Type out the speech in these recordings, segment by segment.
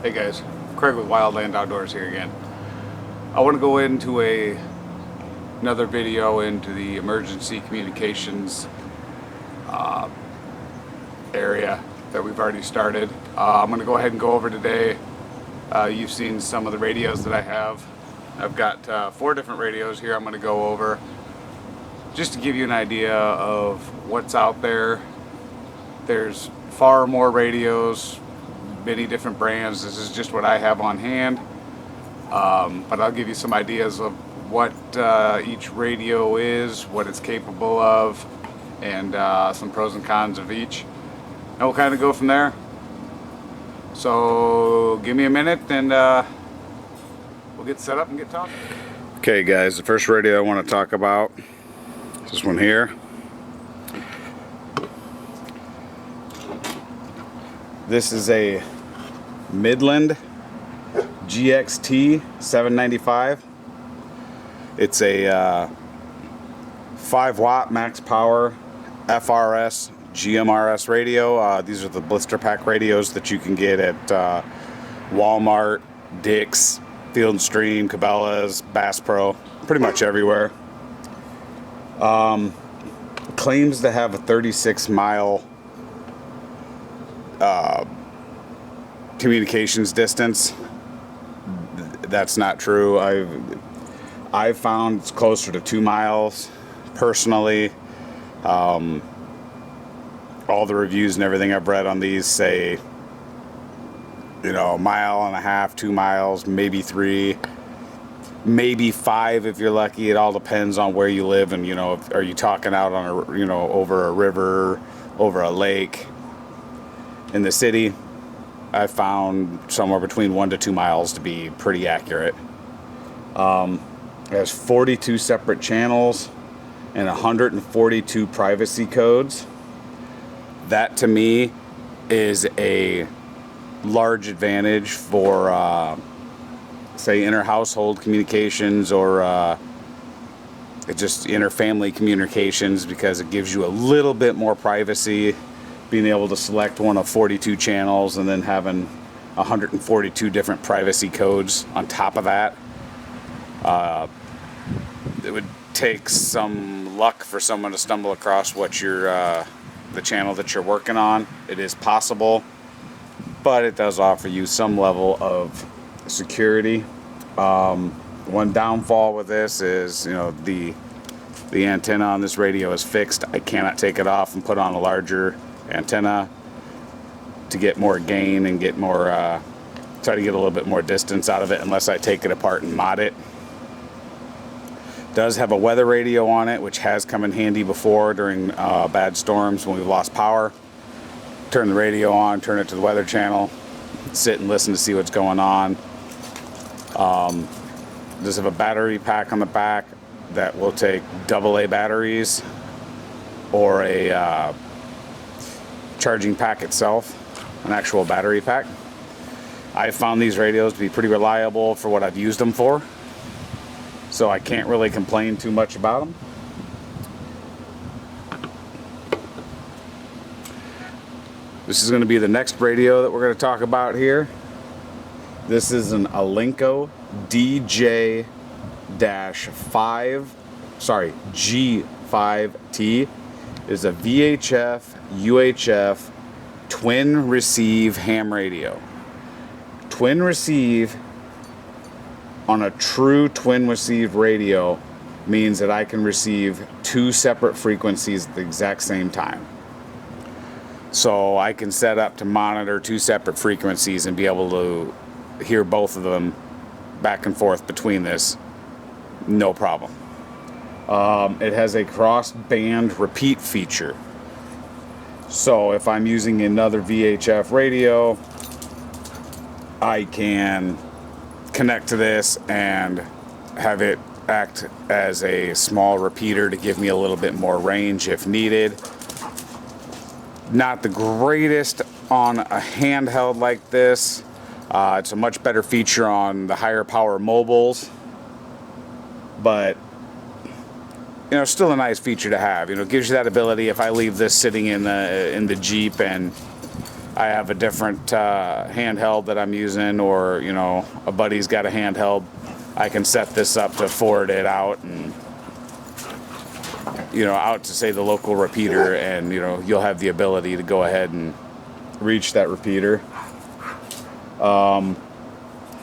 Hey guys, Craig with Wildland Outdoors here again. I want to go into another video into the emergency communications area that we've already started. I'm going to go ahead and go over today. You've seen some of the radios that I have. I've got 4 different radios here I'm going to go over just to give you an idea of what's out there. There's far more radios, many different brands. This is just what I have on hand, but I'll give you some ideas of what each radio is, what it's capable of, and some pros and cons of each, and we'll kind of go from there. So give me a minute and we'll get set up and get talking. Okay guys, the first radio I want to talk about is this one here. This is a Midland GXT 795. It's a 5-watt max power FRS GMRS radio. These are the blister pack radios that you can get at Walmart, Dick's, Field & Stream, Cabela's, Bass Pro, pretty much everywhere. Claims to have a 36-mile communications distance. That's not true. I've found it's closer to 2 miles personally. All the reviews and everything I've read on these say, you know, 1.5 miles, 2 miles, maybe 3, maybe 5 if you're lucky. It all depends on where you live, and you know, are you talking out on a, you know, over a river, over a lake. In the city, I found somewhere between 1 to 2 miles to be pretty accurate. It has 42 separate channels and 142 privacy codes. That to me is a large advantage for say inter-household communications or just inter-family communications, because it gives you a little bit more privacy, being able to select one of 42 channels and then having 142 different privacy codes on top of that. It would take some luck for someone to stumble across what the channel that you're working on. It is possible, but it does offer you some level of security. One downfall with this is, you know, the antenna on this radio is fixed. I cannot take it off and put on a larger antenna to get more gain and get more try to get a little bit more distance out of it, unless I take it apart and mod it. Does have a weather radio on it, which has come in handy before during bad storms when we've lost power. Turn the radio on, turn it to the weather channel, sit and listen to see what's going on. Does have a battery pack on the back that will take AA batteries or a charging pack itself, an actual battery pack. I found these radios to be pretty reliable for what I've used them for, so I can't really complain too much about them. This is going to be the next radio that we're going to talk about here. This is an Alinco G5T. Is a VHF UHF twin receive ham radio. Twin receive on a true twin receive radio means that I can receive 2 separate frequencies at the exact same time. So I can set up to monitor 2 separate frequencies and be able to hear both of them back and forth between this, no problem. It has a cross-band repeat feature. So if I'm using another VHF radio, I can connect to this and have it act as a small repeater to give me a little bit more range if needed. Not the greatest on a handheld like this. It's a much better feature on the higher power mobiles, but you know, still a nice feature to have. You know, it gives you that ability. If I leave this sitting in the Jeep and I have a different handheld that I'm using, or you know, a buddy's got a handheld, I can set this up to forward it out, and you know, out to say the local repeater, and you know, you'll have the ability to go ahead and reach that repeater.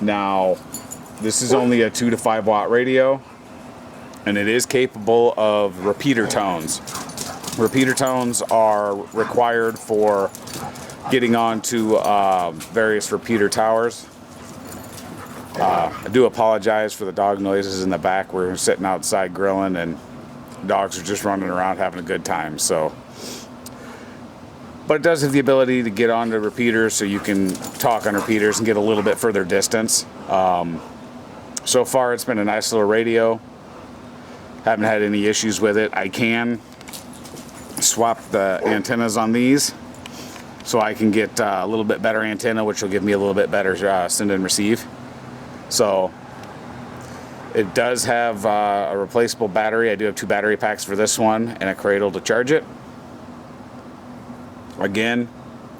Now this is only a 2 to 5 watt radio, and it is capable of repeater tones. Repeater tones are required for getting onto various repeater towers. I do apologize for the dog noises in the back. We're sitting outside grilling, and dogs are just running around having a good time. So, but it does have the ability to get onto repeaters, so you can talk on repeaters and get a little bit further distance. So far, it's been a nice little radio. Haven't had any issues with it. I can swap the antennas on these, so I can get a little bit better antenna, which will give me a little bit better send and receive. So it does have a replaceable battery. I do have 2 battery packs for this one and a cradle to charge it. Again,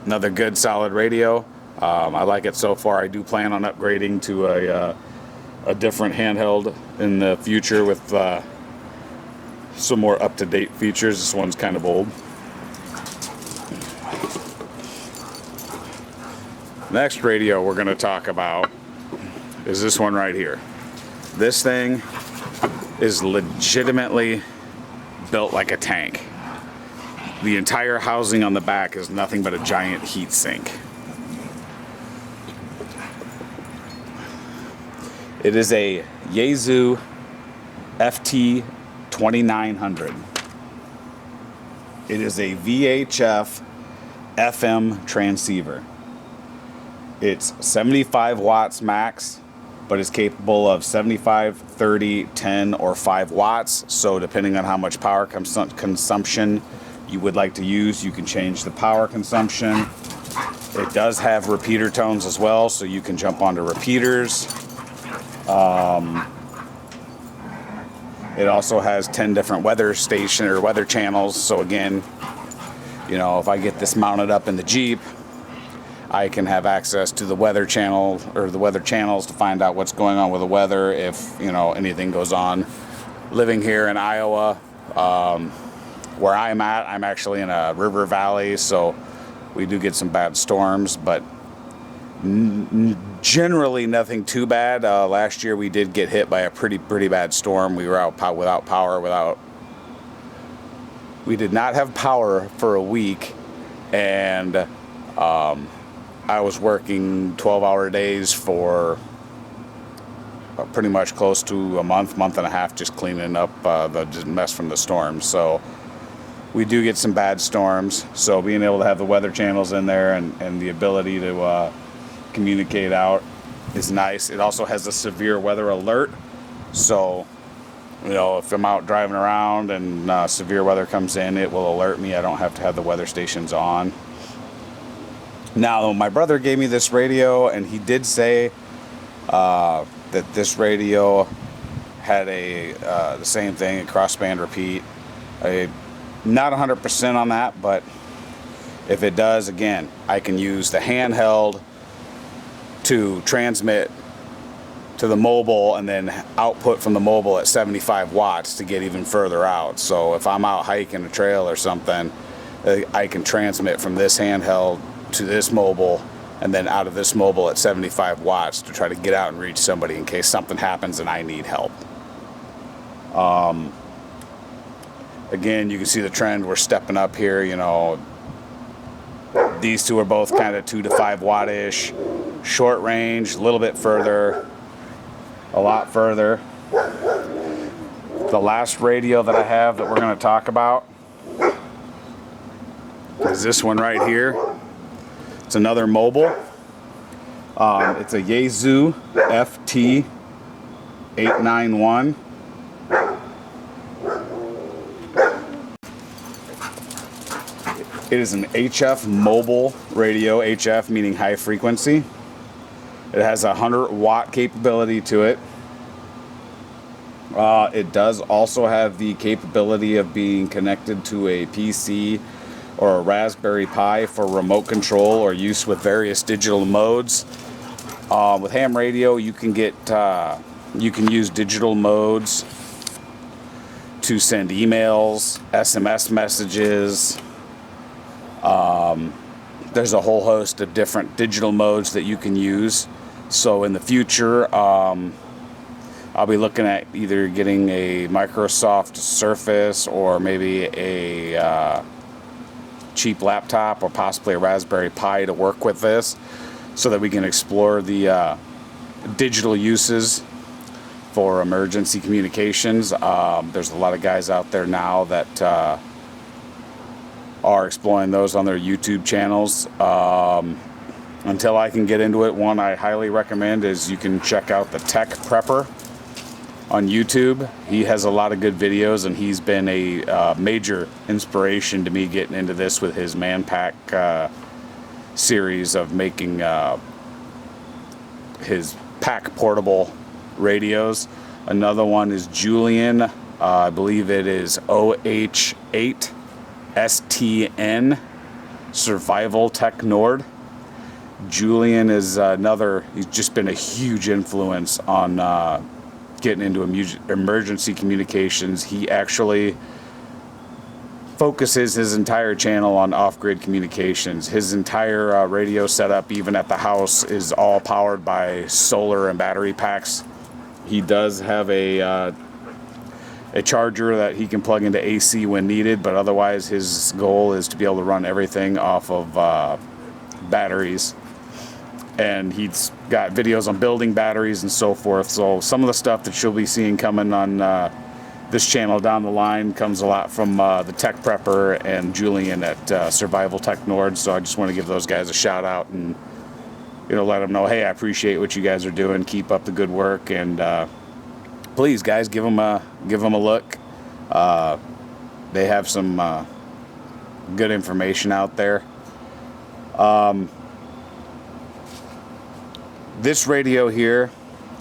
another good solid radio. I like it so far. I do plan on upgrading to a different handheld in the future with some more up-to-date features. This one's kind of old. Next radio we're going to talk about is this one right here. This thing is legitimately built like a tank. The entire housing on the back is nothing but a giant heat sink. It is a Yaesu FT2900. It is a VHF FM transceiver. It's 75 watts max, but it's capable of 75, 30, 10, or 5 watts. So depending on how much power consumption you would like to use, you can change the power consumption. It does have repeater tones as well, so you can jump onto repeaters. It also has 10 different weather station or weather channels. So again, you know, if I get this mounted up in the Jeep, I can have access to the weather channel or the weather channels to find out what's going on with the weather if, you know, anything goes on. Living here in Iowa, where I'm at, I'm actually in a river valley, so we do get some bad storms, but generally nothing too bad. Last year we did get hit by a pretty bad storm. We were out without power. We did not have power for a week, and I was working 12-hour days for pretty much close to a month and a half, just cleaning up the mess from the storm. So we do get some bad storms. So being able to have the weather channels in there and the ability to communicate out is nice. It also has a severe weather alert. So, you know, if I'm out driving around and severe weather comes in, it will alert me. I don't have to have the weather stations on. Now, my brother gave me this radio, and he did say that this radio had the same thing, a crossband repeat. I'm not 100% on that, but if it does, again, I can use the handheld to transmit to the mobile and then output from the mobile at 75 watts to get even further out. So if I'm out hiking a trail or something, I can transmit from this handheld to this mobile and then out of this mobile at 75 watts to try to get out and reach somebody in case something happens and I need help. Again, you can see the trend. We're stepping up here. You know, these two are both kind of 2 to 5 watt-ish, short range, a little bit further, a lot further. The last radio that I have that we're going to talk about is this one right here. It's another mobile. It's a Yaesu FT891. It is an HF mobile radio, HF meaning high frequency. It has a 100 watt capability to it. It does also have the capability of being connected to a PC or a Raspberry Pi for remote control or use with various digital modes. With ham radio, you can use digital modes to send emails, SMS messages. There's a whole host of different digital modes that you can use. So in the future, I'll be looking at either getting a Microsoft Surface or maybe a cheap laptop or possibly a Raspberry Pi to work with this, so that we can explore the digital uses for emergency communications. There's a lot of guys out there now that are exploring those on their YouTube channels. Until I can get into it, one I highly recommend is you can check out the Tech Prepper on YouTube. He has a lot of good videos, and he's been a major inspiration to me getting into this with his Manpack series of making his pack portable radios. Another one is Julian. I believe it is OH8STN Survival Tech Nord. Julian is he's just been a huge influence on getting into emergency communications. He actually focuses his entire channel on off-grid communications. His entire radio setup, even at the house, is all powered by solar and battery packs. He does have a charger that he can plug into AC when needed, but otherwise his goal is to be able to run everything off of batteries. And he's got videos on building batteries and so forth. So some of the stuff that you'll be seeing coming on this channel down the line comes a lot from the Tech Prepper and Julian at Survival Tech Nord. So I just want to give those guys a shout out and let them know, hey, I appreciate what you guys are doing. Keep up the good work, and please, guys, give them a look. They have some good information out there. This radio here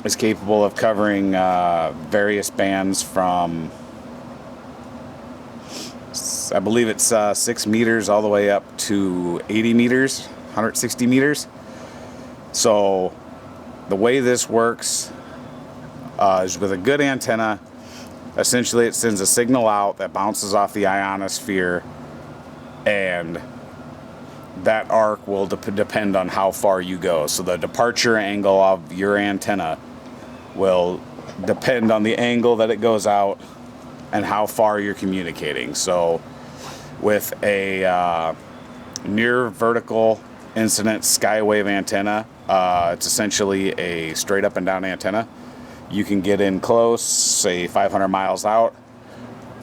is capable of covering various bands from, I believe it's 6 meters all the way up to 80 meters, 160 meters. So the way this works is with a good antenna. Essentially, it sends a signal out that bounces off the ionosphere, and that arc will depend on how far you go. So the departure angle of your antenna will depend on the angle that it goes out and how far you're communicating. So with a near vertical incident skywave antenna, it's essentially a straight up and down antenna. You can get in close, say 500 miles out,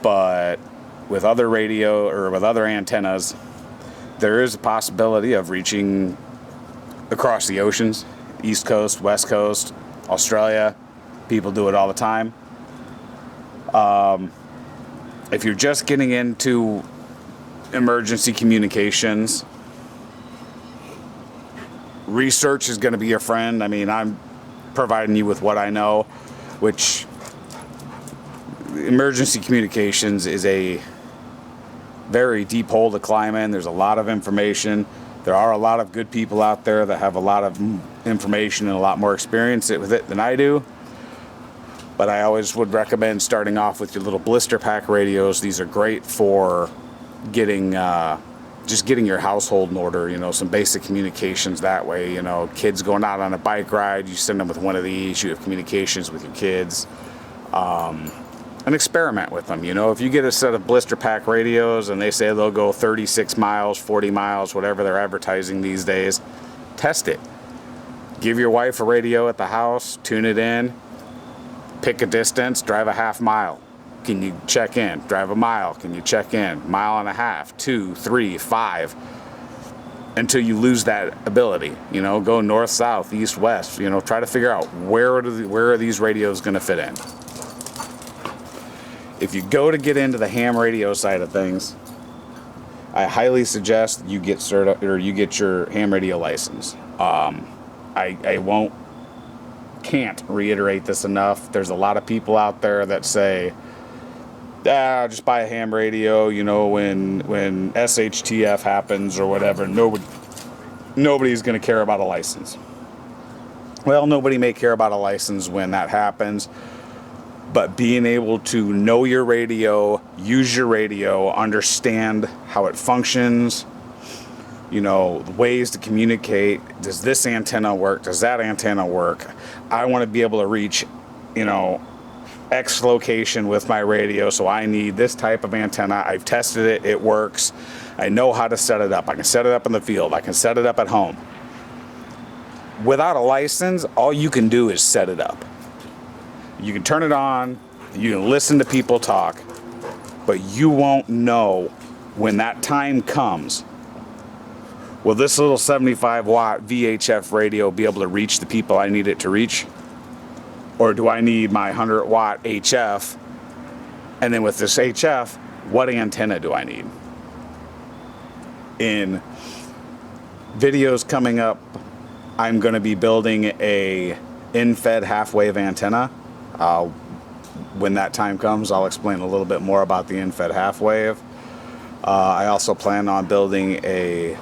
but with other radio or with other antennas, there is a possibility of reaching across the oceans, East Coast, West Coast, Australia. People do it all the time. If you're just getting into emergency communications, research is going to be your friend. I mean, I'm providing you with what I know, which emergency communications is a very deep hole to climb in. There's a lot of information. There are a lot of good people out there that have a lot of information and a lot more experience with it than I do. But I always would recommend starting off with your little blister pack radios. These are great for getting just getting your household in order, some basic communications that way. Kids going out on a bike ride, you send them with one of these, you have communications with your kids. And experiment with them. If you get a set of blister pack radios and they say they'll go 36 miles, 40 miles, whatever they're advertising these days, test it. Give your wife a radio at the house, tune it in, pick a distance, drive a half mile. Can you check in? Drive a mile. Can you check in? Mile and a half, 2, 3, 5, until you lose that ability. Go north, south, east, west. Try to figure out where are these radios going to fit in. If you go to get into the ham radio side of things, I highly suggest you get you get your ham radio license. I can't reiterate this enough. There's a lot of people out there that say, just buy a ham radio, you know, when SHTF happens or whatever, nobody's going to care about a license. Well, nobody may care about a license when that happens, but being able to know your radio, use your radio, understand how it functions, you know, ways to communicate. Does this antenna work? Does that antenna work? I want to be able to reach, you know, X location with my radio, so I need this type of antenna. I've tested it, it works. I know how to set it up. I can set it up in the field. I can set it up at home. Without a license, all you can do is set it up. You can turn it on, you can listen to people talk, but you won't know when that time comes. Will this little 75 watt VHF radio be able to reach the people I need it to reach? Or do I need my 100 watt HF? And then with this HF, what antenna do I need? In videos coming up, I'm going to be building a in-fed half-wave antenna. When that time comes, I'll explain a little bit more about the in-fed half-wave. I also plan on building a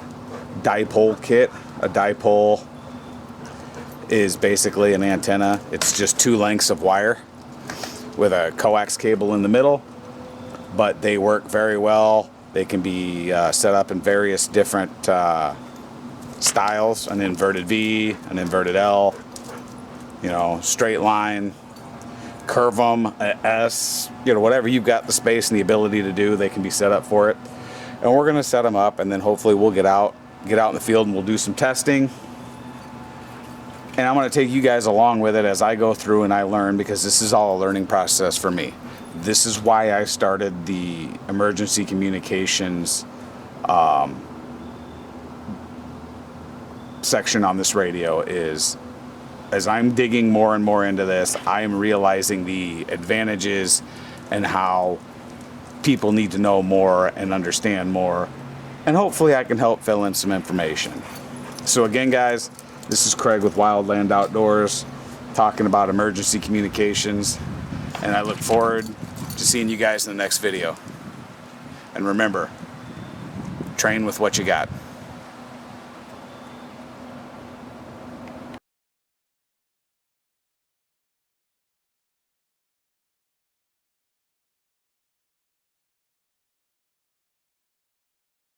dipole kit. A dipole is basically an antenna. It's just 2 lengths of wire with a coax cable in the middle, but they work very well. They can be set up in various different styles: an inverted V, an inverted L, you know, straight line, curve them, S, you know, whatever you've got the space and the ability to do, they can be set up for it. And we're going to set them up, and then hopefully we'll get out in the field and we'll do some testing. And I'm going to take you guys along with it as I go through and I learn, because this is all a learning process for me. This is why I started the emergency communications section on this radio. Is as I'm digging more and more into this, I am realizing the advantages and how people need to know more and understand more. And hopefully I can help fill in some information. So again, guys, this is Craig with Wildland Outdoors, talking about emergency communications, and I look forward to seeing you guys in the next video. And remember, train with what you got.